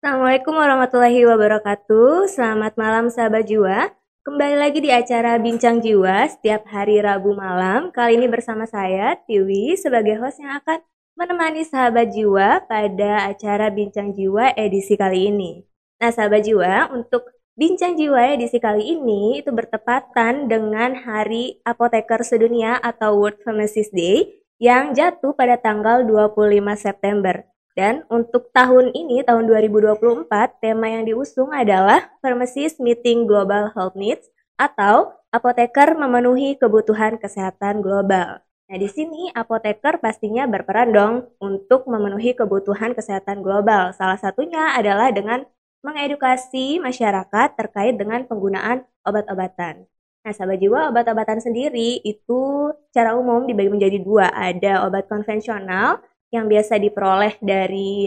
Assalamualaikum warahmatullahi wabarakatuh. Selamat malam sahabat jiwa. Kembali lagi di acara Bincang Jiwa setiap hari Rabu malam. Kali ini bersama saya, Tiwi, sebagai host yang akan menemani sahabat jiwa pada acara Bincang Jiwa edisi kali ini. Nah, sahabat jiwa, untuk Bincang Jiwa edisi kali ini itu bertepatan dengan Hari Apoteker Sedunia atau World Pharmacist Day yang jatuh pada tanggal 25 September. Dan untuk tahun ini, tahun 2024, tema yang diusung adalah Pharmacist Meeting Global Health Needs atau apoteker memenuhi kebutuhan kesehatan global. Nah, di sini apoteker pastinya berperan dong untuk memenuhi kebutuhan kesehatan global. Salah satunya adalah dengan mengedukasi masyarakat terkait dengan penggunaan obat-obatan. Nah, sahabat jiwa, obat-obatan sendiri itu secara umum dibagi menjadi dua. Ada obat konvensional yang biasa diperoleh dari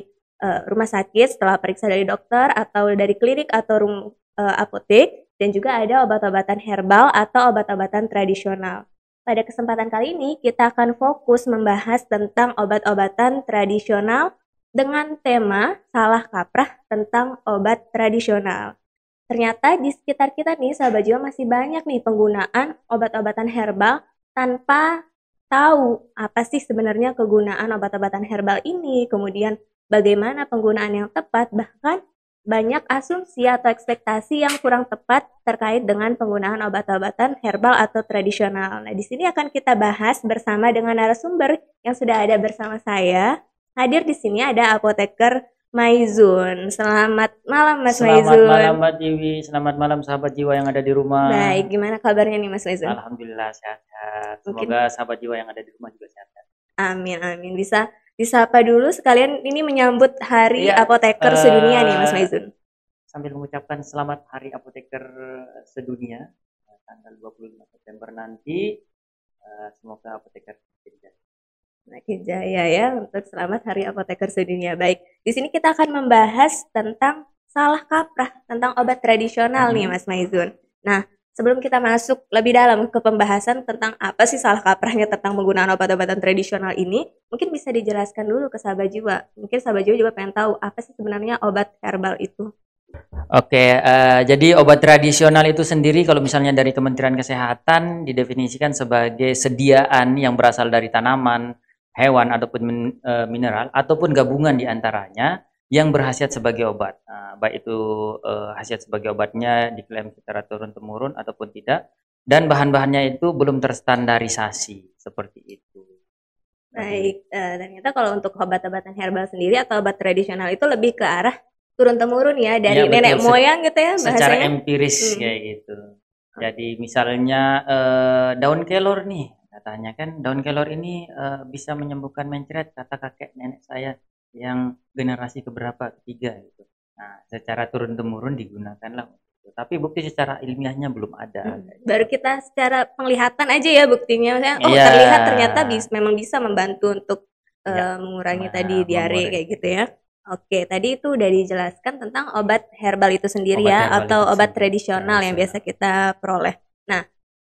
rumah sakit setelah periksa dari dokter atau dari klinik atau apotek, dan juga ada obat-obatan herbal atau obat-obatan tradisional. Pada kesempatan kali ini kita akan fokus membahas tentang obat-obatan tradisional dengan tema salah kaprah tentang obat tradisional. Ternyata di sekitar kita nih sahabat jiwa masih banyak nih penggunaan obat-obatan herbal tanpa tahu apa sih sebenarnya kegunaan obat-obatan herbal ini, kemudian bagaimana penggunaan yang tepat, bahkan banyak asumsi atau ekspektasi yang kurang tepat terkait dengan penggunaan obat-obatan herbal atau tradisional. Nah, di sini akan kita bahas bersama dengan narasumber yang sudah ada bersama saya. Hadir di sini ada apoteker Maizun. Selamat malam Mas Selamat malam Maizun. Mbak Tiwi, selamat malam sahabat jiwa yang ada di rumah. Baik, gimana kabarnya nih Mas Maizun? Alhamdulillah sehat-sehat. Mungkin Semoga sahabat jiwa yang ada di rumah juga sehat. amin amin. Bisa disapa dulu sekalian ini menyambut Hari Iya, Apoteker Sedunia nih Mas eh, Maizun. sambil mengucapkan selamat Hari Apoteker Sedunia tanggal 25 September nanti. Semoga apoteker sukses. Makin jaya ya untuk selamat Hari Apoteker Sedunia. Baik, di sini kita akan membahas tentang salah kaprah tentang obat tradisional nih Mhm. Mas Maizun. Nah, sebelum kita masuk lebih dalam ke pembahasan tentang apa sih salah kaprahnya tentang penggunaan obat-obatan tradisional ini, mungkin bisa dijelaskan dulu ke sahabat jiwa. Mungkin sahabat jiwa juga pengen tahu apa sih sebenarnya obat herbal itu. Oke, jadi obat tradisional itu sendiri kalau misalnya dari Kementerian Kesehatan didefinisikan sebagai sediaan yang berasal dari tanaman, hewan ataupun mineral ataupun gabungan di antaranya yang berkhasiat sebagai obat. Baik itu khasiat sebagai obatnya diklaim secara turun-temurun ataupun tidak, dan bahan-bahannya itu belum terstandarisasi seperti itu. Jadi, Baik, ternyata kalau untuk obat-obatan herbal sendiri atau obat tradisional itu lebih ke arah turun-temurun ya iya dari betul, nenek moyang gitu ya secara bahasanya. empiris Hmm. kayak gitu. Jadi misalnya daun kelor nih, katanya kan daun kelor ini bisa menyembuhkan mencret kata kakek nenek saya yang generasi keberapa ketiga gitu. Nah, secara turun temurun digunakanlah untuk itu. Tapi bukti secara ilmiahnya belum ada kayak gitu. Baru kita secara penglihatan aja ya buktinya, misalnya, oh Iya, terlihat ternyata memang bisa membantu untuk iya, mengurangi tadi diare mengurai kayak gitu ya. Oke, tadi itu udah dijelaskan tentang obat herbal itu sendiri obat ya, herbal atau itu obat sendiri tradisional yang biasa tradisional. kita peroleh. Nah,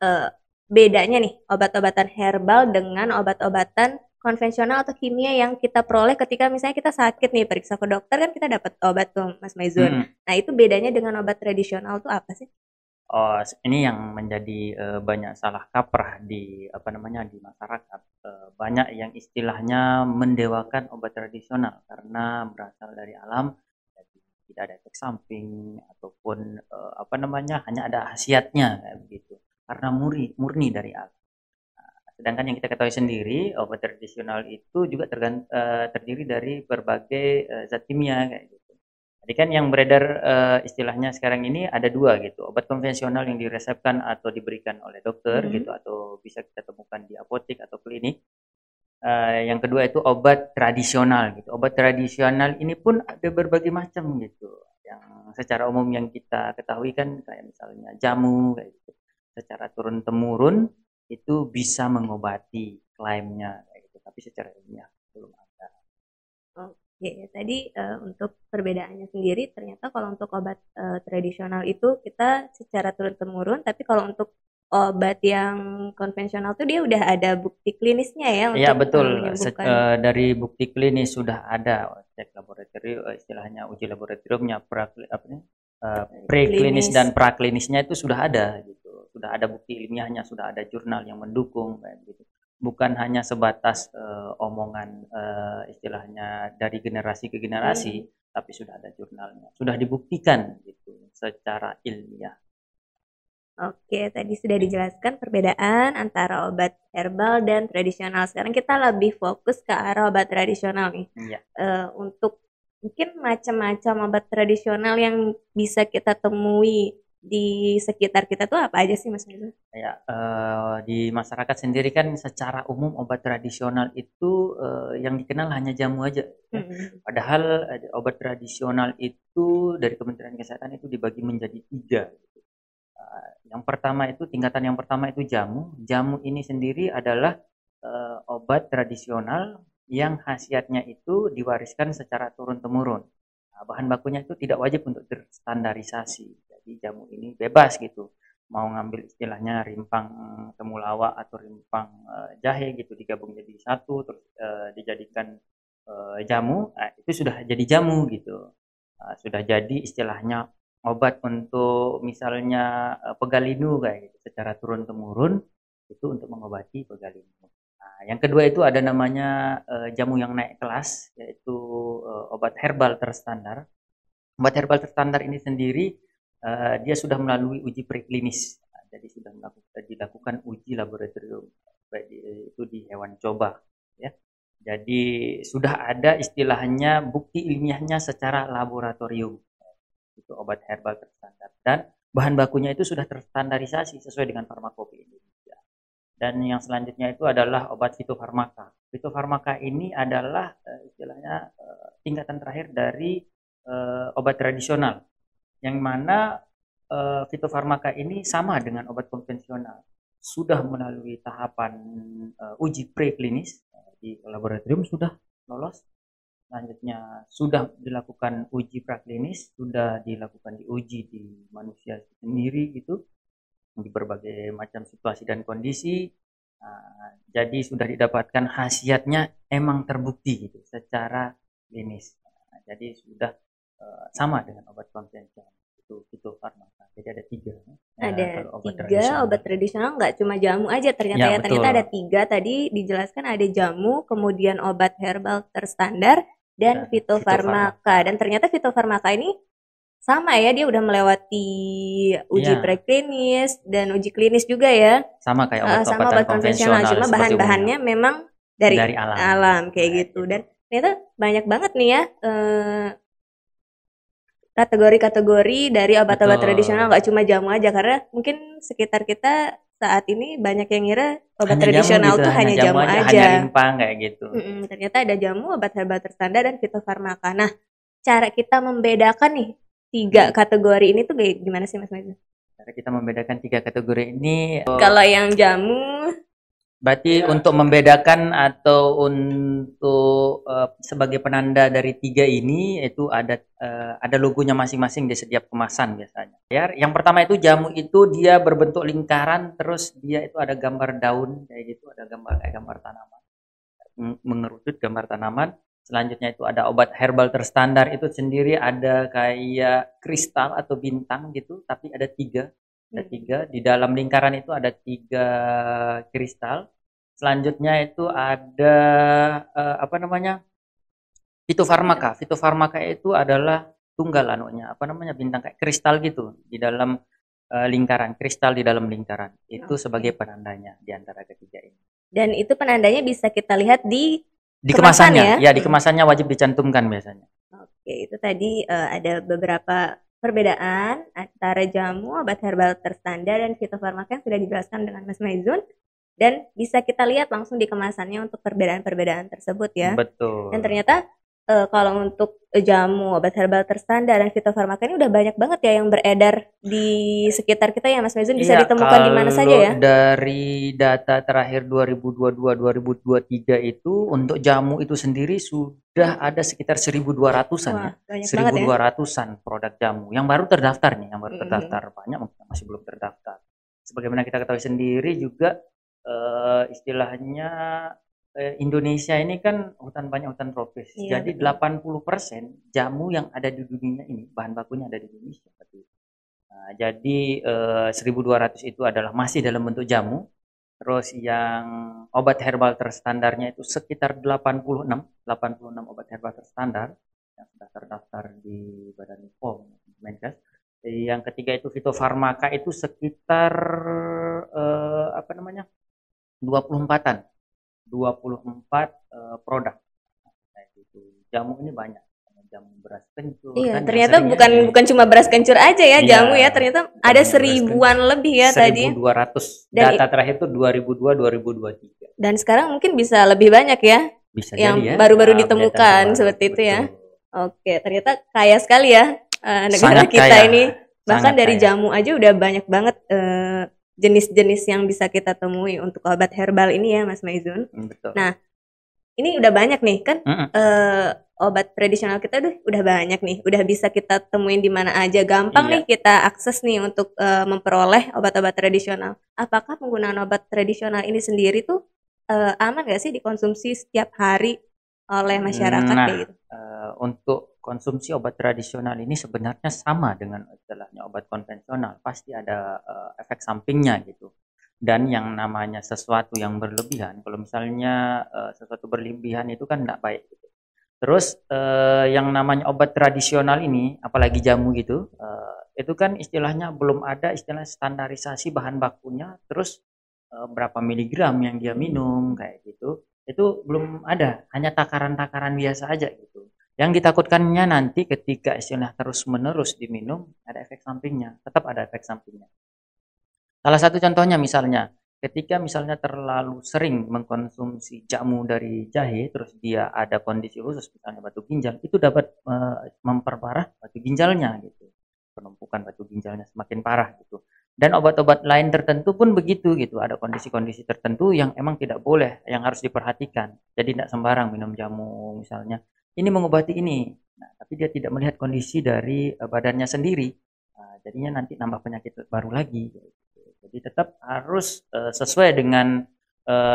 eh, bedanya nih obat-obatan herbal dengan obat-obatan konvensional atau kimia yang kita peroleh ketika misalnya kita sakit nih periksa ke dokter kan kita dapat obat tuh Mas Maizun. Mm-mm. Nah, itu bedanya dengan obat tradisional tuh apa sih? Oh, ini yang menjadi banyak salah kaprah di apa namanya di masyarakat. Banyak yang istilahnya mendewakan obat tradisional karena berasal dari alam, jadi tidak ada efek samping ataupun apa namanya hanya ada khasiatnya kayak begitu. Karena murni dari alam. Sedangkan yang kita ketahui sendiri, obat tradisional itu juga terdiri dari berbagai zat kimia kayak gitu. Jadi kan yang beredar istilahnya sekarang ini ada dua gitu, obat konvensional yang diresepkan atau diberikan oleh dokter gitu Mhm. atau bisa kita temukan di apotek atau klinik. Yang kedua itu obat tradisional gitu. Obat tradisional ini pun ada berbagai macam gitu. Yang secara umum yang kita ketahui kan kayak misalnya jamu kayak gitu. Secara turun temurun itu bisa mengobati klaimnya kayak gitu. Tapi secara ilmiah belum ada. Oke, tadi untuk perbedaannya sendiri ternyata kalau untuk obat tradisional itu kita secara turun-temurun, tapi kalau untuk obat yang konvensional tuh dia udah ada bukti klinisnya ya Iya untuk betul, menyembuhkan. dari bukti klinis sudah ada, cek laboratorium, istilahnya uji laboratoriumnya, preklinis Klinis. dan praklinisnya itu sudah ada gitu. Sudah ada bukti ilmiahnya, sudah ada jurnal yang mendukung kayak gitu. Bukan hanya sebatas omongan, istilahnya dari generasi ke generasi, tapi sudah ada jurnalnya. Sudah dibuktikan gitu secara ilmiah. Oke, tadi sudah dijelaskan perbedaan antara obat herbal dan tradisional. Sekarang kita lebih fokus ke arah obat tradisional nih. Iya. Untuk mungkin macam-macam obat tradisional yang bisa kita temui di sekitar kita tuh apa aja sih Mas Mizu? Ya, di masyarakat sendiri kan secara umum obat tradisional itu yang dikenal hanya jamu aja. Ya. Padahal obat tradisional itu dari Kementerian Kesehatan itu dibagi menjadi 3. Yang pertama itu tingkatan yang pertama itu jamu. Jamu ini sendiri adalah obat tradisional yang khasiatnya itu diwariskan secara turun-temurun. Nah, bahan bakunya itu tidak wajib untuk terstandarisasi. Jadi jamu ini bebas gitu. Mau ngambil istilahnya rimpang temulawak atau rimpang jahe gitu digabung jadi satu terus dijadikan jamu, itu sudah jadi jamu gitu. Sudah jadi istilahnya obat untuk misalnya pegalinu kayak gitu secara turun temurun itu untuk mengobati pegalinu. Nah, yang kedua itu ada namanya jamu yang naik kelas yaitu obat herbal terstandar. Obat herbal terstandar ini sendiri dia sudah melalui uji preklinis. Nah, jadi sudah dilakukan uji laboratorium baik itu di hewan coba ya. Jadi sudah ada istilahnya bukti ilmiahnya secara laboratorium itu obat herbal terstandar dan bahan bakunya itu sudah terstandarisasi sesuai dengan farmakope Indonesia. Dan yang selanjutnya itu adalah obat fitofarmaka. Fitofarmaka ini adalah istilahnya tingkatan terakhir dari obat tradisional yang mana fitofarmaka ini sama dengan obat konvensional sudah melalui tahapan uji preklinis di laboratorium sudah lolos. Selanjutnya sudah dilakukan uji praklinis, sudah dilakukan diuji di manusia sendiri gitu, di berbagai macam situasi dan kondisi. Jadi sudah didapatkan khasiatnya emang terbukti gitu secara klinis. Jadi sudah sama dengan obat konvensional itu farmaka. Jadi ada 3. Ada obat tradisional nggak cuma jamu aja ternyata ya, ternyata ada 3 tadi dijelaskan ada jamu, kemudian obat herbal terstandar dan fitofarmaka. Dan ternyata fitofarmaka ini sama ya, dia udah melewati uji preklinis dan uji klinis juga ya. Sama kayak obat konvensional, cuma bahan-bahannya memang dari alam kayak gitu. Dan ternyata banyak banget nih ya kategori-kategori dari obat-obat tradisional, nggak cuma jamu aja, karena mungkin sekitar kita saat ini banyak yang ngira obat tradisional tuh hanya jamu aja, hanya rimpang kayak gitu. Ternyata ada jamu, obat herbal terstandar dan fitofarmaka. Nah, cara kita membedakan nih 3 kategori ini tuh gimana sih Mas Mazu? Cara kita membedakan 3 kategori ini, kalau yang jamu berarti untuk membedakan atau untuk sebagai penanda dari 3 ini itu ada logonya masing-masing di setiap kemasan biasanya. Ya, yang pertama itu jamu itu dia berbentuk lingkaran, terus dia itu ada gambar daun kayak gitu, ada gambar tanaman, mengerucut gambar tanaman. Selanjutnya itu ada obat herbal terstandar itu sendiri ada kayak kristal atau bintang gitu, tapi ada 3. Ada 3 di dalam lingkaran itu ada 3 kristal. Selanjutnya itu ada fitofarmaka. Fitofarmaka itu adalah tunggal bintang kayak kristal gitu di dalam lingkaran, kristal di dalam lingkaran. Itu sebagai penandanya di antara ketiga ini. Dan itu penandanya bisa kita lihat di kemasannya ya? Ya, di kemasannya wajib dicantumkan biasanya. Oke, itu tadi ada beberapa perbedaan antara jamu, obat herbal terstandar dan fitofarmaka yang sudah dijelaskan dengan Mas Maizun, dan bisa kita lihat langsung di kemasannya untuk perbedaan-perbedaan tersebut ya. Betul. Dan ternyata kalau untuk jamu, obat herbal terstandar dan fitofarmaka ini udah banyak banget ya yang beredar di sekitar kita ya Mas Maizun, bisa ditemukan di mana saja ya? Dari data terakhir 2022-2023 itu untuk jamu itu sendiri sudah ada sekitar 1.200-an ya. 1.200-an produk jamu yang baru terdaftar nih, yang baru terdaftar. Banyak mungkin masih belum terdaftar. sebagaimana kita ketahui sendiri juga istilahnya Indonesia ini kan banyak hutan tropis. Iya, Jadi betul. 80% jamu yang ada di dunia ini bahan bakunya ada di Indonesia. Nah, jadi 1.200 itu adalah masih dalam bentuk jamu. Terus yang obat herbal terstandarnya itu sekitar 86 obat herbal terstandar yang sudah terdaftar di Badan POM, Menkes. Yang ketiga itu fitofarmaka itu sekitar apa namanya 24-an, 24 produk. Nah, itu jamu ini banyak. Jamu beras kencur Iya, kan yang ternyata sering ya. bukan bukan cuma beras kencur aja ya Iya, jamu ya, ternyata bukan ada hanya beras seribuan kencur. lebih ya tadi. 1.200. Dan Data terakhir itu 2002-2023. dan sekarang mungkin bisa lebih banyak ya Bisa jadi yang ya, baru-baru update ditemukan terbaru. seperti itu ya. Betul. Oke, ternyata kaya sekali ya negara Sangat kita kaya, ini. Bahkan sangat dari kaya. jamu aja udah banyak banget jenis-jenis yang bisa kita temui untuk obat herbal ini ya, Mas Maizun. Betul. Nah, ini udah banyak nih kan Mm-mm. obat tradisional kita udah banyak nih, udah bisa kita temuin di mana aja, gampang Iya. nih kita akses nih untuk memperoleh obat-obat tradisional. Apakah penggunaan obat tradisional ini sendiri tuh aman gak sih dikonsumsi setiap hari oleh masyarakat Nah, kayak gitu? untuk konsumsi obat tradisional ini sebenarnya sama dengan istilahnya obat konvensional, pasti ada efek sampingnya gitu. Dan yang namanya sesuatu yang berlebihan, kalau misalnya sesuatu berlebihan itu kan tidak baik gitu. Terus yang namanya obat tradisional ini, apalagi jamu gitu, itu kan istilahnya belum ada istilah standarisasi bahan bakunya, terus berapa miligram yang dia minum kayak gitu, itu belum ada, hanya takaran-takaran biasa aja gitu. Yang ditakutkannya nanti ketika istilah terus-menerus diminum, ada efek sampingnya, tetap ada efek sampingnya. Salah satu contohnya misalnya, ketika misalnya terlalu sering mengkonsumsi jamu dari jahe, terus dia ada kondisi khusus, misalnya batu ginjal, itu dapat memperparah batu ginjalnya gitu. Penumpukan batu ginjalnya semakin parah gitu. Dan obat-obat lain tertentu pun begitu gitu. Ada kondisi-kondisi tertentu yang emang tidak boleh, yang harus diperhatikan. Jadi tidak sembarang minum jamu misalnya. Ini mengobati ini. Nah, tapi dia tidak melihat kondisi dari badannya sendiri. Nah, jadinya nanti nambah penyakit baru lagi. Gitu. Jadi tetap harus sesuai dengan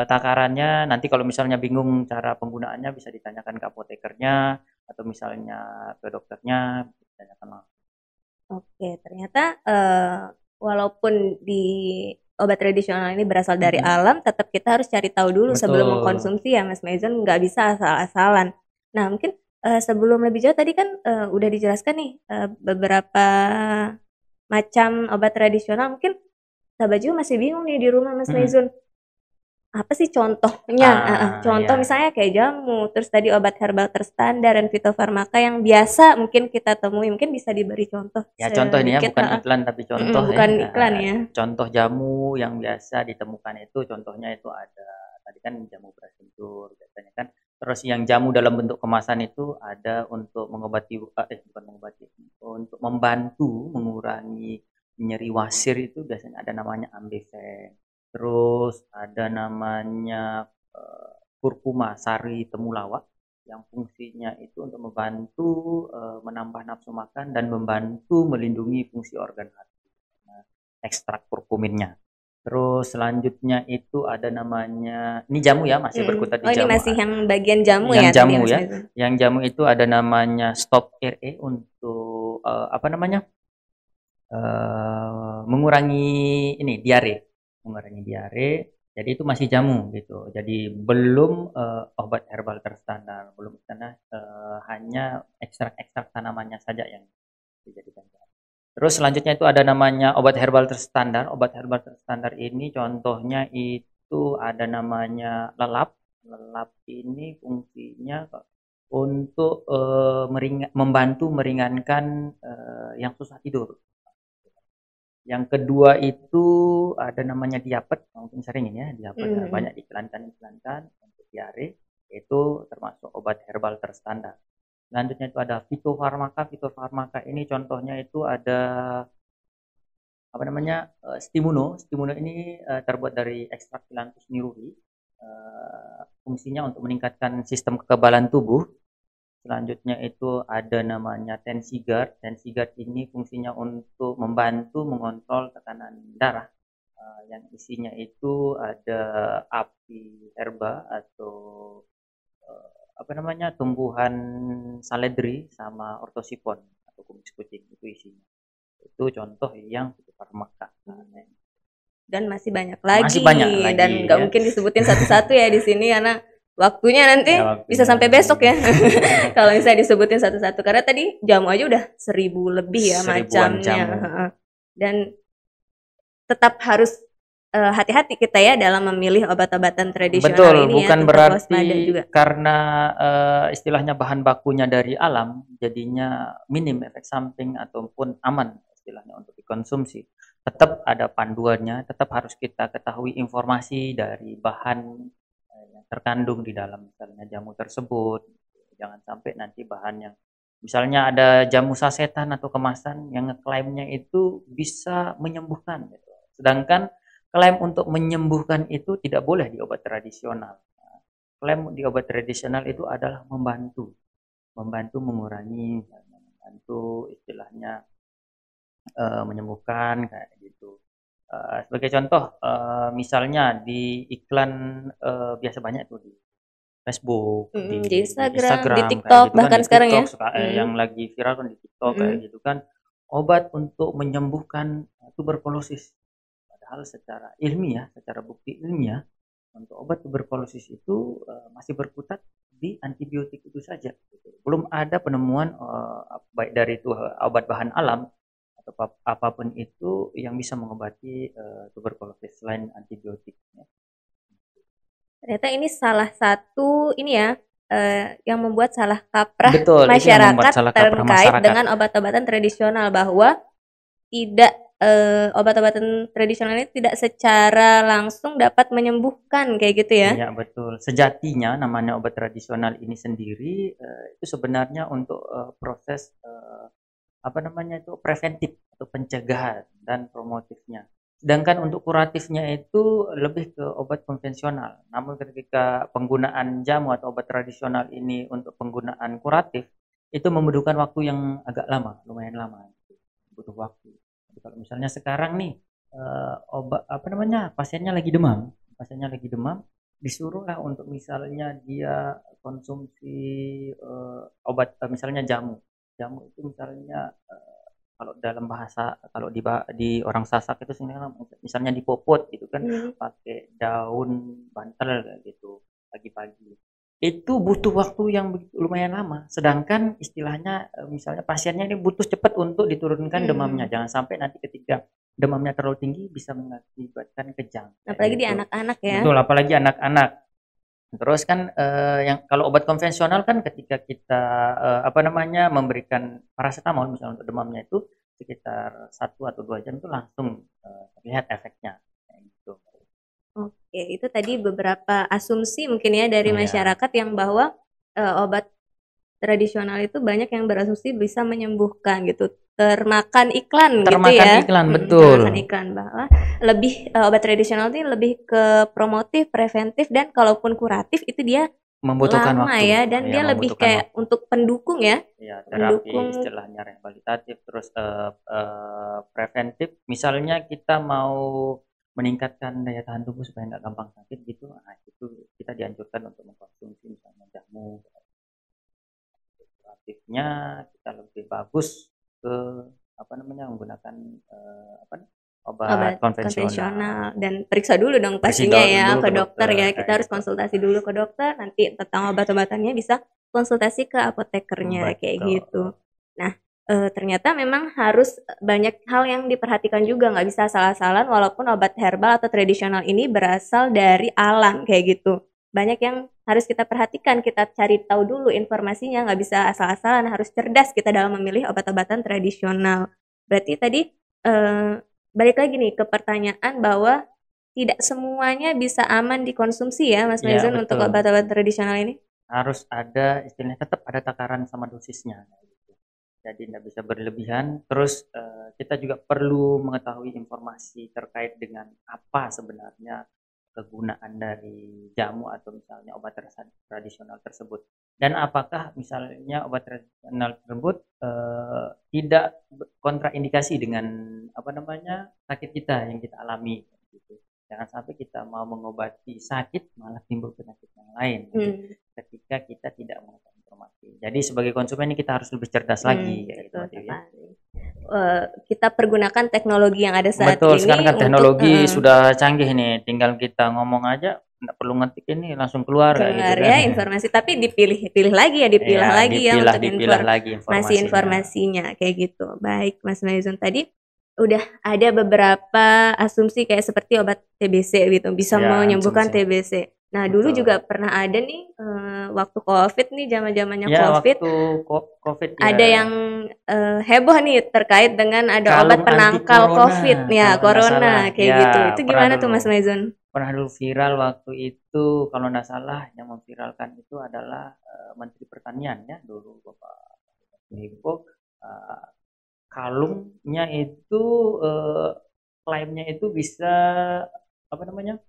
takarannya. Nanti kalau misalnya bingung cara penggunaannya bisa ditanyakan ke apotekernya atau misalnya ke dokternya, ditanyakan langsung. Oke, ternyata walaupun di obat tradisional ini berasal dari Mm-mm. alam, tetap kita harus cari tahu dulu sebelum Betul. mengkonsumsi ya, Mas Maizun, nggak bisa asal-asalan. Nah, mungkin sebelum lebih jauh tadi kan udah dijelaskan nih beberapa macam obat tradisional. Mungkin sahabat juga masih bingung nih di rumah, Mas Mm-mm. Maizun. Apa sih contohnya? Contoh Ya. misalnya kayak jamu, terus tadi obat herbal terstandar dan fitofarmaka yang biasa mungkin kita temui, mungkin bisa diberi contoh Ya contoh ini ya, sedikit, bukan iklan tapi contoh ya. bukan iklan ya. Contoh jamu yang biasa ditemukan itu, contohnya itu ada tadi kan jamu beras kencur biasanya kan. Terus yang jamu dalam bentuk kemasan itu ada untuk mengobati, bukan mengobati, untuk membantu mengurangi nyeri wasir itu biasanya ada namanya Ambifeng. Terus ada namanya kurkuma sari temulawak yang fungsinya itu untuk membantu menambah nafsu makan dan membantu melindungi fungsi organ hati. Nah, ekstrak kurkuminnya. Terus selanjutnya itu ada namanya, ini jamu ya, masih berkutat di Oh, ini jamu. masih yang bagian jamu Yang ya tadi, jamu Mas ya, Maizun? yang jamu itu ada namanya Stop RE untuk apa namanya? Mengurangi ini mengurangi diare. Jadi itu masih jamu gitu. Jadi belum obat herbal terstandar, belum karena hanya ekstrak-ekstrak tanamannya saja yang dijadikan jamu. Terus selanjutnya itu ada namanya obat herbal terstandar. Obat herbal terstandar ini contohnya itu ada namanya lelap. Lelap ini fungsinya untuk membantu meringankan yang susah tidur. Yang kedua itu ada namanya diapet, mungkin sering ini ya, diapet banyak diiklankan untuk diare, itu termasuk obat herbal terstandar. Selanjutnya itu ada fitofarmaka. Fitofarmaka ini contohnya itu ada apa namanya stimuno. Stimuno ini terbuat dari ekstrak Phyllanthus niruri. Fungsinya untuk meningkatkan sistem kekebalan tubuh. Selanjutnya itu ada namanya Tensigard. Tensigard ini fungsinya untuk membantu mengontrol tekanan darah. yang isinya itu ada api herba atau apa namanya tumbuhan saledri sama ortosipon atau kumis kucing itu isinya. Itu contoh yang fitofarmaka. Dan masih banyak Masih lagi, banyak lagi dan nggak ya. mungkin disebutin satu-satu ya di sini karena waktunya nanti Ya, bisa waktunya. sampai besok ya. Kalau misalnya disebutin satu-satu, karena tadi jamu aja udah 1000 lebih ya 1000-an macamnya. jamu. Dan tetap harus hati-hati kita ya dalam memilih obat-obatan tradisional Betul, ini bukan ya, tetap waspada berarti juga. karena istilahnya bahan bakunya dari alam, jadinya minim efek samping ataupun aman istilahnya untuk dikonsumsi. Tetap ada panduannya, tetap harus kita ketahui informasi dari bahan yang terkandung di dalam misalnya jamu tersebut. Jangan sampai nanti bahan yang misalnya ada jamu sasetan atau kemasan yang ngeklaimnya itu bisa menyembuhkan gitu. Sedangkan klaim untuk menyembuhkan itu tidak boleh di obat tradisional. Klaim di obat tradisional itu adalah membantu, membantu mengurangi, membantu istilahnya menyembuhkan kayak gitu. Sebagai contoh, misalnya di iklan biasa banyak tuh di Facebook, Di di Instagram, di Instagram kayak TikTok gitu kan, bahkan di sekarang ya. TikTok yang lagi viral kan di TikTok kayak gitu kan, obat untuk menyembuhkan tuberkulosis. Padahal secara ilmiah, secara bukti ilmiah, untuk obat tuberkulosis itu masih berkutat di antibiotik itu saja. Gitu. Belum ada penemuan baik dari itu obat bahan alam atau apapun itu yang bisa mengobati tuberkulosis selain antibiotik. Ya. Ternyata ini salah satu ini ya, yang membuat salah kaprah Betul, itu yang membuat masyarakat salah kaprah terkait masyarakat. dengan obat-obatan tradisional, bahwa tidak obat-obatan tradisional ini tidak secara langsung dapat menyembuhkan kayak gitu ya. Iya, betul. Sejatinya namanya obat tradisional ini sendiri itu sebenarnya untuk proses apa namanya itu preventif atau pencegahan dan promotifnya. Sedangkan untuk kuratifnya itu lebih ke obat konvensional. Namun ketika penggunaan jamu atau obat tradisional ini untuk penggunaan kuratif itu membutuhkan waktu yang agak lama, lumayan lama. Butuh waktu. Jadi kalau misalnya sekarang nih obat apa namanya pasiennya lagi demam, disuruhlah untuk misalnya dia konsumsi obat misalnya jamu. Jamu itu misalnya kalau dalam bahasa kalau di orang Sasak itu sebenarnya misalnya dipopot gitu kan pakai daun bantel kayak gitu pagi-pagi. Itu butuh waktu yang lumayan lama. Sedangkan istilahnya misalnya pasiennya ini butuh cepat untuk diturunkan demamnya. Jangan sampai nanti ketika demamnya terlalu tinggi bisa mengakibatkan kejang. Apalagi di Gitu. anak-anak ya. Betul, apalagi anak-anak. Terus kan yang kalau obat konvensional kan ketika kita apa namanya memberikan paracetamol misalnya untuk demamnya itu sekitar 1 atau 2 jam itu langsung terlihat efeknya kayak gitu. Oke, itu tadi beberapa asumsi mungkin ya dari Iya. masyarakat yang bahwa obat tradisional itu banyak yang berasumsi bisa menyembuhkan gitu. Termakan iklan gitu Termakan ya. iklan, betul. Termakan iklan, bahwa lebih obat tradisional ini lebih ke promotif, preventif, dan kalaupun kuratif itu dia Membutuhkan lama waktu. ya, dan Ya, dia lebih membutuhkan kayak waktu. untuk pendukung ya. Ya, terapi Pendukung. istilahnya rehabilitatif terus preventif. Misalnya kita mau meningkatkan daya tahan tubuh supaya nggak gampang sakit gitu, nah itu kita dianjurkan untuk mengkonsumsi misalnya jamu. Kuratifnya kita lebih bagus ke apa namanya menggunakan apa obat konvensional. Dan periksa dulu dong pastinya Periksa ya dulu ke ke dokter ya. dokter, Kita kayak harus gitu. konsultasi dulu ke dokter, nanti tentang obat-obatannya bisa konsultasi ke apotekernya kayak Betul. gitu. Nah, ternyata memang harus banyak hal yang diperhatikan juga, nggak bisa salah-salah walaupun obat herbal atau tradisional ini berasal dari alam kayak gitu. Banyak yang harus kita perhatikan, kita cari tahu dulu informasinya, nggak bisa asal-asalan, harus cerdas kita dalam memilih obat-obatan tradisional. Berarti tadi balik lagi nih ke pertanyaan bahwa tidak semuanya bisa aman dikonsumsi ya Mas Ya, Maizun untuk betul. obat-obat tradisional ini? Harus ada istilahnya tetap ada takaran sama dosisnya. Gitu. Jadi tidak bisa berlebihan. Terus kita juga perlu mengetahui informasi terkait dengan apa sebenarnya kegunaan dari jamu atau misalnya obat tradisional tersebut. Dan apakah misalnya obat tradisional tersebut tidak kontraindikasi dengan apa namanya sakit kita yang kita alami. Jangan sampai kita mau mengobati sakit malah timbul penyakit yang lain ketika kita tidak mengetahui informasi. Jadi sebagai konsumen ini kita harus lebih cerdas lagi kayak gitu, betul ya. Kita pergunakan teknologi yang ada saat Betul, ini sekarang kan untuk teknologi sudah canggih nih, tinggal kita ngomong aja, nggak perlu ngetik ini langsung keluar kayak gitu keluar kan. ya informasi, tapi dipilih lagi ya, dipilah Iya, lagi ya untuk dipilah lagi informasinya. informasinya kayak gitu. Baik Mas Maizun, tadi udah ada beberapa asumsi kayak seperti obat TBC gitu bisa Ya, menyembuhkan asumsi. TBC. Nah dulu Betul. juga pernah ada nih waktu COVID nih, zaman-zamannya Ya, COVID, waktu COVID ya. ada yang heboh nih terkait dengan ada Kalung obat penangkal anti-corona, COVID ya, kalau nggak salah. corona kayak Ya, gitu. Itu pernah gimana tuh dulu. Mas Maizun? Pernah dulu viral waktu itu, kalau nggak salah yang memviralkan itu adalah Menteri Pertanian ya dulu, Bapak Limpo. Kalungnya itu klaimnya itu bisa apa namanya?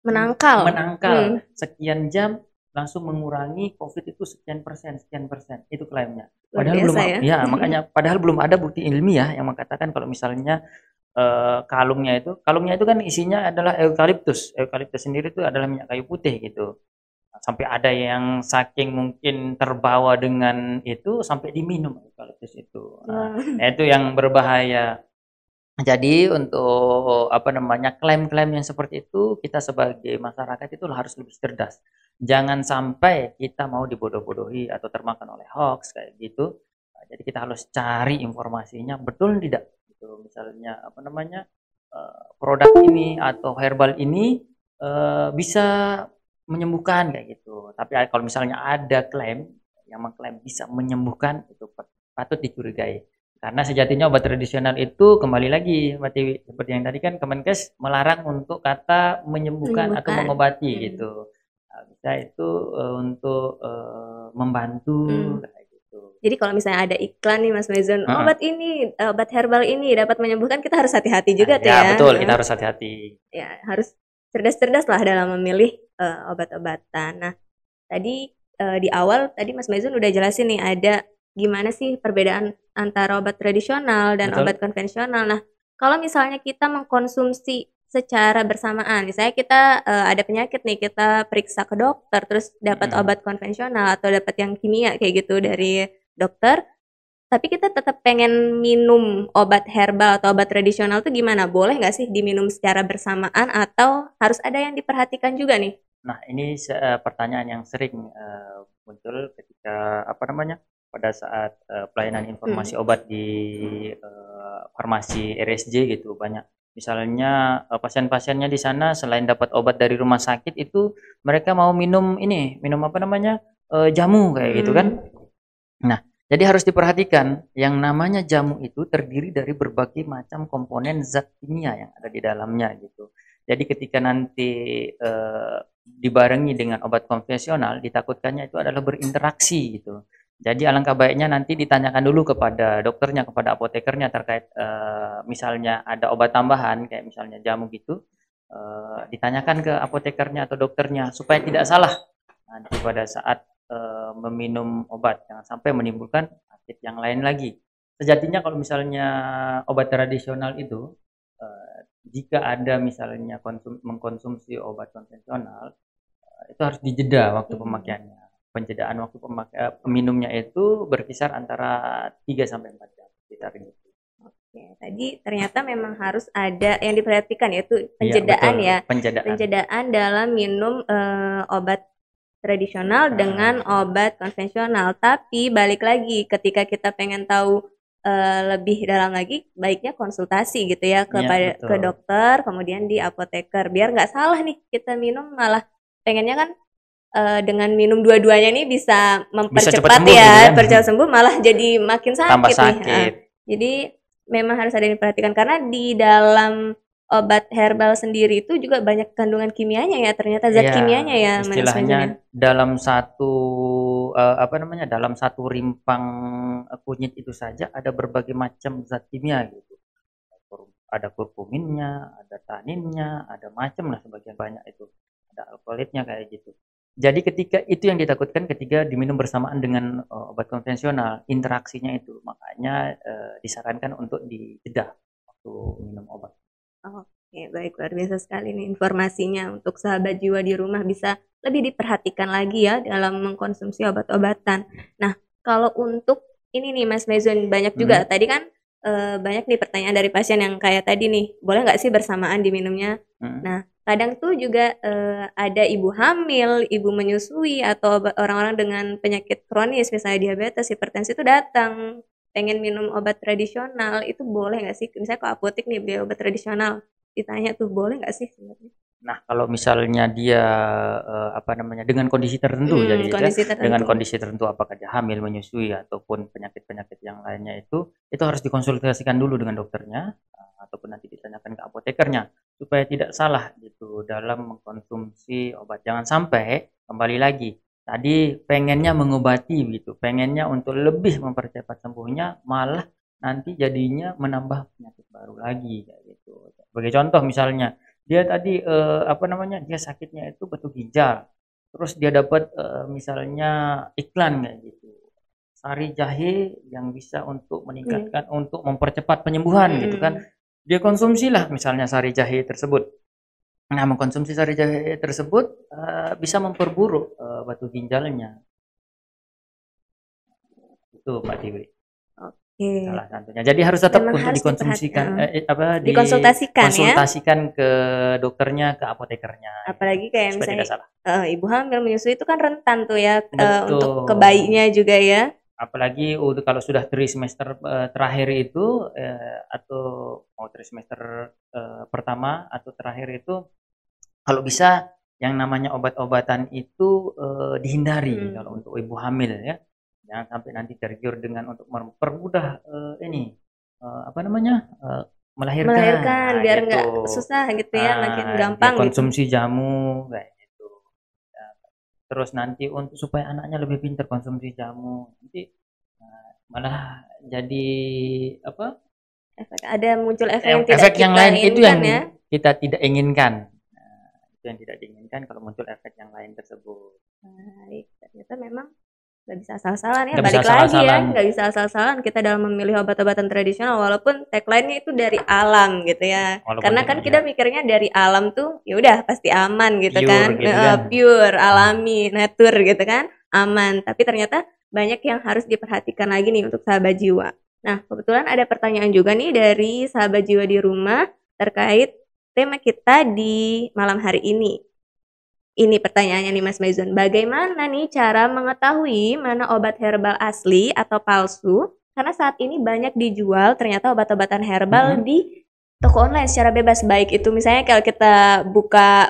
Menangkal sekian jam langsung mengurangi COVID itu sekian persen itu klaimnya. Luar Padahal biasa belum ya. makanya padahal belum ada bukti ilmiah yang mengatakan kalau misalnya kalungnya itu kan isinya adalah eukaliptus. Eukaliptus sendiri itu adalah minyak kayu putih gitu. Sampai ada yang saking mungkin terbawa dengan itu sampai diminum eukaliptus itu. Nah, itu yang berbahaya. Jadi untuk apa namanya klaim-klaim yang seperti itu kita sebagai masyarakat itu harus lebih cerdas. Jangan sampai kita mau dibodoh-bodohi atau termakan oleh hoax kayak gitu. Nah, jadi kita harus cari informasinya betul tidak. Gitu. Misalnya apa namanya produk ini atau herbal ini bisa menyembuhkan kayak gitu. Tapi kalau misalnya ada klaim yang mengklaim bisa menyembuhkan itu patut dicurigai. Karena sejatinya obat tradisional itu kembali lagi Mbak Tiwi, seperti yang tadi kan Kemenkes melarang untuk kata menyembuhkan atau mengobati gitu. Nah, bisa itu untuk membantu kayak gitu. Jadi kalau misalnya ada iklan nih Mas Maizun, obat ini, obat herbal ini dapat menyembuhkan, kita harus hati-hati juga tuh ya. Ya betul, kita harus hati-hati. Ya harus cerdas-cerdas lah dalam memilih obat-obatan. Nah tadi di awal tadi Mas Maizun udah jelasin nih ada gimana sih perbedaan antara obat tradisional dan obat konvensional. Nah, kalau misalnya kita mengkonsumsi secara bersamaan, misalnya kita ada penyakit nih, kita periksa ke dokter, terus dapat obat konvensional atau dapat yang kimia kayak gitu dari dokter, tapi kita tetap pengen minum obat herbal atau obat tradisional tuh gimana? Boleh nggak sih diminum secara bersamaan atau harus ada yang diperhatikan juga nih? Nah, ini pertanyaan yang sering muncul ketika apa namanya pada saat pelayanan informasi obat di farmasi RSJ gitu banyak. Misalnya pasien-pasiennya di sana selain dapat obat dari rumah sakit itu mereka mau minum apa namanya jamu kayak gitu kan. Nah, jadi harus diperhatikan yang namanya jamu itu terdiri dari berbagai macam komponen zat kimia yang ada di dalamnya gitu. Jadi ketika nanti dibarengi dengan obat konvensional, ditakutkannya itu adalah berinteraksi gitu. Jadi alangkah baiknya nanti ditanyakan dulu kepada dokternya, kepada apotekernya terkait misalnya ada obat tambahan kayak misalnya jamu gitu, ditanyakan ke apotekernya atau dokternya supaya tidak salah nanti pada saat meminum obat, jangan sampai menimbulkan sakit yang lain lagi. Sejatinya kalau misalnya obat tradisional itu jika ada misalnya mengkonsumsi obat konvensional itu harus dijeda waktu pemakaiannya. Penjedaan waktu minumnya itu berkisar antara 3 sampai 4 jam sekitar gitu. Oke, tadi ternyata memang harus ada yang diperhatikan yaitu penjedaan ya. Penjedaan dalam minum obat tradisional dengan obat konvensional. Tapi balik lagi ketika kita pengen tahu lebih dalam lagi, baiknya konsultasi gitu ya ke dokter, kemudian di apoteker biar nggak salah nih kita minum, malah pengennya kan dengan minum dua-duanya ini bisa mempercepat ya percepat sembuh, malah jadi makin sakit nih. Jadi memang harus ada yang diperhatikan karena di dalam obat herbal sendiri itu juga banyak kandungan kimianya ya, ternyata zat kimianya ya. Istilahnya dalam satu dalam satu rimpang kunyit itu saja ada berbagai macam zat kimia gitu. Ada kurkuminnya, ada taninnya, ada macam lah sebagian banyak itu. Ada alkaloidnya kayak gitu. Jadi ketika itu yang ditakutkan ketika diminum bersamaan dengan obat konvensional, interaksinya itu makanya disarankan untuk dijeda waktu minum obat. Oke, baik, luar biasa sekali nih informasinya untuk sahabat jiwa di rumah bisa lebih diperhatikan lagi ya dalam mengkonsumsi obat-obatan. Nah, kalau untuk ini nih Mas Mezun, banyak juga Hmm, tadi kan banyak nih pertanyaan dari pasien yang kayak tadi nih, boleh nggak sih bersamaan diminumnya? hmm. Nah, kadang tuh juga ada ibu hamil, ibu menyusui, atau orang-orang dengan penyakit kronis, misalnya diabetes, hipertensi itu datang pengen minum obat tradisional, itu boleh nggak sih? Misalnya ke apotek nih beli obat tradisional, ditanya tuh boleh nggak sih sebenarnya? Nah, kalau misalnya dia apa namanya dengan kondisi tertentu, jadi itu ya, Kondisi dengan tertentu. kondisi tertentu apakah dia hamil, menyusui ataupun penyakit-penyakit yang lainnya itu harus dikonsultasikan dulu dengan dokternya ataupun nanti ditanyakan ke apotekernya supaya tidak salah gitu dalam mengkonsumsi obat. Jangan sampai kembali lagi tadi pengennya mengobati gitu, pengennya untuk lebih mempercepat sembuhnya malah nanti jadinya menambah penyakit baru lagi kayak gitu. Sebagai contoh misalnya dia tadi apa namanya dia sakitnya itu batu ginjal terus dia dapat misalnya iklan kayak gitu sari jahe yang bisa untuk Iya. meningkatkan untuk mempercepat penyembuhan gitu kan Mm-mm. dia konsumsilah misalnya sari jahe tersebut. Nah, mengkonsumsi sari jahe tersebut bisa memperburuk batu ginjalnya itu Mbak Dewi. Oke. Salah satunya. Jadi harus tetap Memang untuk harus dikonsumsikan apa dikonsultasikan ya. dikonsultasikan ke dokternya, ke apotekernya gitu. Apalagi kayak Supaya misalnya tidak salah. ibu hamil menyusui itu kan rentan tuh ya untuk ke Betul. bayinya juga ya. Apalagi udah kalau sudah trimester terakhir itu atau mau trimester pertama atau terakhir itu kalau bisa yang namanya obat-obatan itu dihindari kalau Hmm. untuk ibu hamil ya. Jangan sampai nanti tergiur dengan untuk mempermudah ini apa namanya melahirkan. Melahirkan Nah, biar nggak gitu. susah gitu ya, makin Dia gampang gitu. konsumsi jamu kayak gitu. Ya, terus nanti untuk supaya anaknya lebih pintar konsumsi jamu. Nanti malah jadi apa? Ada muncul efek yang tidak Efek yang kita lain itu inginkan yang ya. kita tidak inginkan. Nah, itu yang tidak diinginkan kalau muncul efek yang lain tersebut. Baik, ternyata memang nggak bisa asal-asalan ya, Nggak bisa balik lagi ya, salah-salah. nggak bisa asal-asalan kita dalam memilih obat-obatan tradisional walaupun tagline-nya itu dari alam gitu ya. Walaupun Karena kan kita ya mikirnya dari alam tuh ya udah pasti aman gitu kan. pure gitu kan. Pure, alami, nature gitu kan, aman. Tapi ternyata banyak yang harus diperhatikan lagi nih untuk sahabat jiwa. Nah, kebetulan ada pertanyaan juga nih dari sahabat jiwa di rumah terkait tema kita di malam hari ini. Ini pertanyaannya nih Mas Maizun, bagaimana nih cara mengetahui mana obat herbal asli atau palsu? Karena saat ini banyak dijual ternyata obat-obatan herbal Mm-mm. di toko online secara bebas. Baik itu misalnya kalau kita buka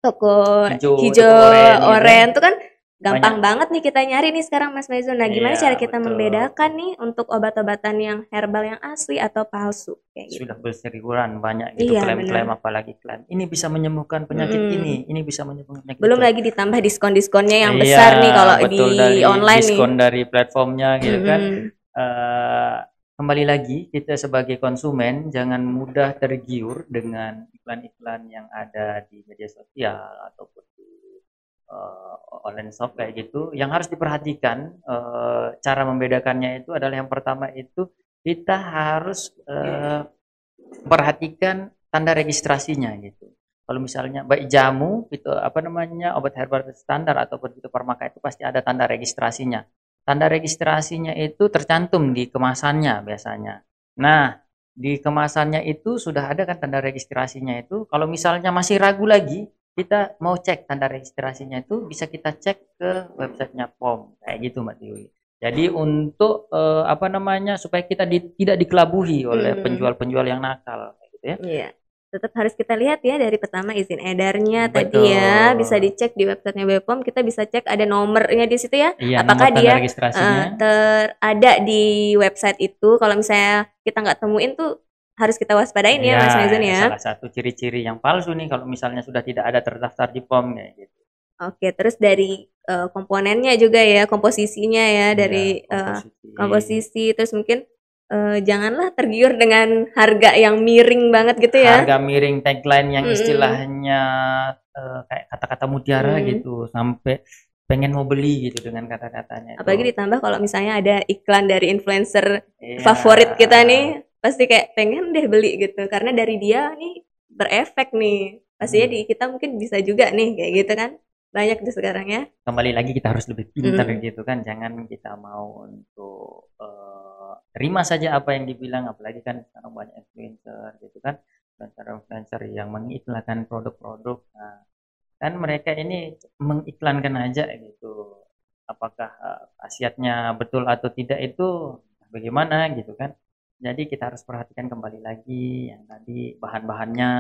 toko Hijau, hijau, toko oren gitu kan. oren tuh kan Banyak. gampang banget nih kita nyari nih sekarang Mas Maizun. Nah, gimana Iya, cara kita betul. membedakan nih untuk obat-obatan yang herbal yang asli atau palsu kayak gitu? Sudah berseliweran banyak gitu Iya, klaim-klaim benar. apalagi klaim. Ini bisa menyembuhkan penyakit ini bisa menyembuhkan penyakit Belum itu. lagi ditambah diskon-diskonnya yang Iya, besar nih kalau betul di dari online nih. diskon dari platformnya gitu kan. Mhm. Eh, Kembali lagi kita sebagai konsumen jangan mudah tergiur dengan iklan-iklan yang ada di media sosial ataupun di online shop kayak gitu. Yang harus diperhatikan cara membedakannya itu adalah yang pertama itu kita harus perhatikan tanda registrasinya gitu. Kalau misalnya baik jamu itu apa namanya obat herbal standar ataupun itu farmaka itu pasti ada tanda registrasinya. Tanda registrasinya itu tercantum di kemasannya biasanya. Nah, di kemasannya itu sudah ada kan tanda registrasinya itu. Kalau misalnya masih ragu lagi, kita mau cek tanda registrasinya itu bisa kita cek ke websitenya POM kayak gitu Mbak Tiwi. Jadi untuk apa namanya supaya kita tidak dikelabuhi oleh Mhm. penjual-penjual yang nakal kayak gitu ya. Iya. Tetap harus kita lihat ya dari pertama izin edarnya tadi ya, bisa Betul. dicek di websitenya BPOM, kita bisa cek ada nomornya di situ ya. Iya, nomor Apakah tanda dia registrasinya. ada di website itu. Kalau misalnya kita nggak temuin tuh harus kita waspadain ya Iya, Mas Maizun ya. salah satu ciri-ciri yang palsu nih kalau misalnya sudah tidak ada terdaftar di POM kayak gitu. Oke, terus dari komponennya juga ya, komposisinya ya, Iya, dari komposisi. komposisi, terus mungkin janganlah tergiur dengan harga yang miring banget gitu ya. Harga miring tagline yang Mm-mm. istilahnya kayak kata-kata mutiara Mm. gitu sampai pengen mau beli gitu dengan kata-katanya itu. Apalagi ditambah kalau misalnya ada iklan dari influencer Iya, favorit kita nih, pasti kayak pengen deh beli gitu karena dari dia nih berefek nih. Pastinya di kita mungkin bisa juga nih kayak gitu kan. Banyak tuh sekarang ya. Kembali lagi kita harus lebih pintar Mm. gitu kan, jangan kita mau untuk terima saja apa yang dibilang, apalagi kan sekarang banyak influencer gitu kan, influencer yang mengiklankan produk-produk. Nah, kan mereka ini mengiklankan aja gitu. Apakah khasiatnya betul atau tidak itu bagaimana gitu kan. Jadi kita harus perhatikan kembali lagi yang tadi bahan-bahannya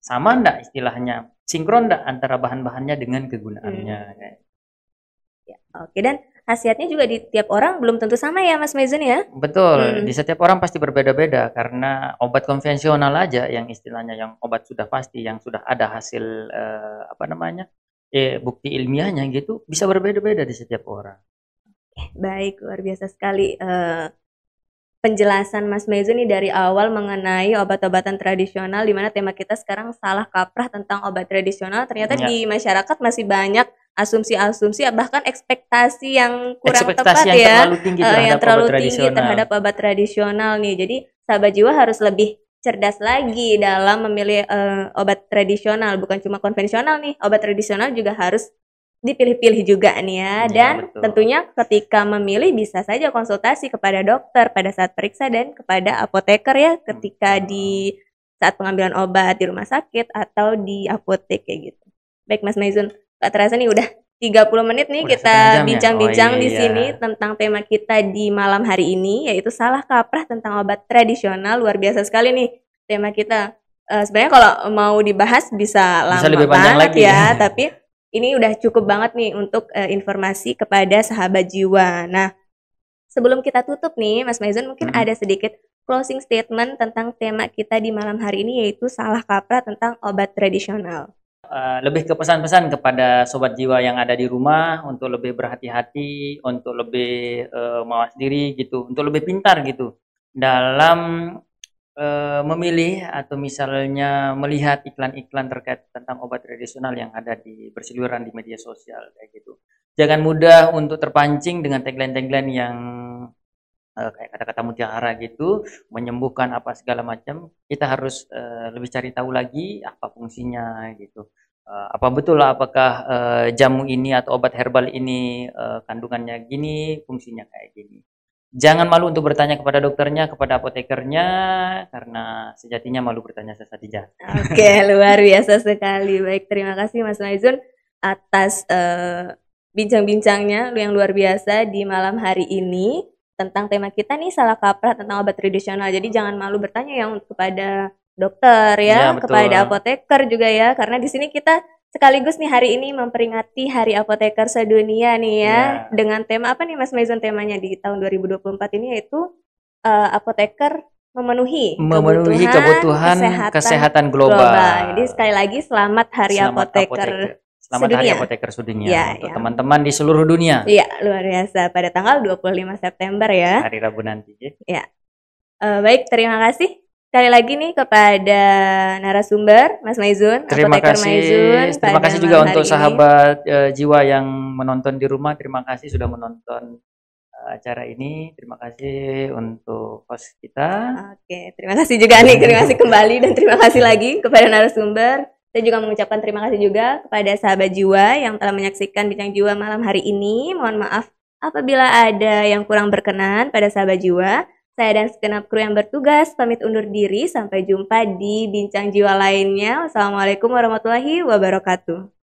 sama enggak istilahnya, sinkron enggak antara bahan-bahannya dengan kegunaannya. Ya, oke, dan khasiatnya juga di tiap orang belum tentu sama ya Mas Maizun ya? Betul, di setiap orang pasti berbeda-beda karena obat konvensional aja yang istilahnya yang obat sudah pasti, yang sudah ada hasil apa namanya, bukti ilmiahnya gitu, bisa berbeda-beda di setiap orang. Baik, luar biasa sekali penjelasan Mas Maizun nih dari awal mengenai obat-obatan tradisional, di mana tema kita sekarang salah kaprah tentang obat tradisional. Ternyata Ya, di masyarakat masih banyak asumsi-asumsi, bahkan ekspektasi yang kurang ekspektasi tepat yang ya, terlalu tinggi yang terhadap terlalu obat tinggi tradisional. terhadap obat tradisional nih. Jadi sahabat jiwa harus lebih cerdas lagi dalam memilih obat tradisional, bukan cuma konvensional nih. Obat tradisional juga harus dipilih-pilih juga nih ya. Iya, Dan betul. tentunya ketika memilih bisa saja konsultasi kepada dokter pada saat periksa dan kepada apoteker ya ketika di saat pengambilan obat di rumah sakit atau di apotek kayak gitu. Baik Mas Maizun, gak terasa nih udah 30 menit nih Udah kita setengah jam ya? bincang-bincang Oh, di iya. sini tentang tema kita di malam hari ini, yaitu salah kaprah tentang obat tradisional. Luar biasa sekali nih tema kita. Sebenarnya kalau mau dibahas bisa lama lebih panjang banget lagi ya, tapi ini udah cukup banget nih untuk informasi kepada sahabat jiwa. Nah, sebelum kita tutup nih, Mas Maizun mungkin ada sedikit closing statement tentang tema kita di malam hari ini, yaitu salah kaprah tentang obat tradisional. Lebih ke pesan-pesan kepada sobat jiwa yang ada di rumah untuk lebih berhati-hati, untuk lebih mawas diri gitu, untuk lebih pintar gitu dalam memilih atau misalnya melihat iklan-iklan terkait tentang obat tradisional yang ada di berseliweran di media sosial kayak gitu. Jangan mudah untuk terpancing dengan tagline-tagline yang kayak kata-kata mutiara gitu, menyembuhkan apa segala macam. Kita harus lebih cari tahu lagi apa fungsinya gitu. Apa betul lah apakah jamu ini atau obat herbal ini kandungannya gini, fungsinya kayak gini. Jangan malu untuk bertanya kepada dokternya, kepada apotekernya, karena sejatinya malu bertanya sesat di jalan. Oke, luar biasa sekali. Baik, terima kasih Mas Maizun atas bincang-bincangnya yang luar biasa di malam hari ini tentang tema kita nih, salah kaprah tentang obat tradisional. Jadi jangan malu bertanya ya kepada dokter ya, kepada apoteker juga ya, karena di sini kita sekaligus nih hari ini memperingati Hari Apoteker Sedunia nih ya, dengan tema apa nih Mas Maizun temanya di tahun 2024 ini, yaitu apoteker memenuhi kebutuhan kesehatan global. Jadi sekali lagi selamat Hari Apoteker Selamat Hari Apoteker Sedunia ya, untuk teman-teman di seluruh dunia. Iya, luar biasa, pada tanggal 25 September ya. Hari Rabu nanti. Ya. Baik, terima kasih sekali lagi nih kepada narasumber Mas Maizun, terima Apoteker kasih, Maizun. Terima kasih juga untuk sahabat jiwa yang menonton di rumah. Terima kasih sudah menonton acara ini. Terima kasih untuk host kita. Oke, terima kasih juga nih, terima kasih kembali dan terima kasih lagi kepada narasumber. Saya juga mengucapkan terima kasih juga kepada sahabat jiwa yang telah menyaksikan Bincang Jiwa malam hari ini. Mohon maaf apabila ada yang kurang berkenan pada sahabat jiwa. Saya dan segenap kru yang bertugas pamit undur diri. Sampai jumpa di Bincang Jiwa lainnya. Wassalamualaikum warahmatullahi wabarakatuh.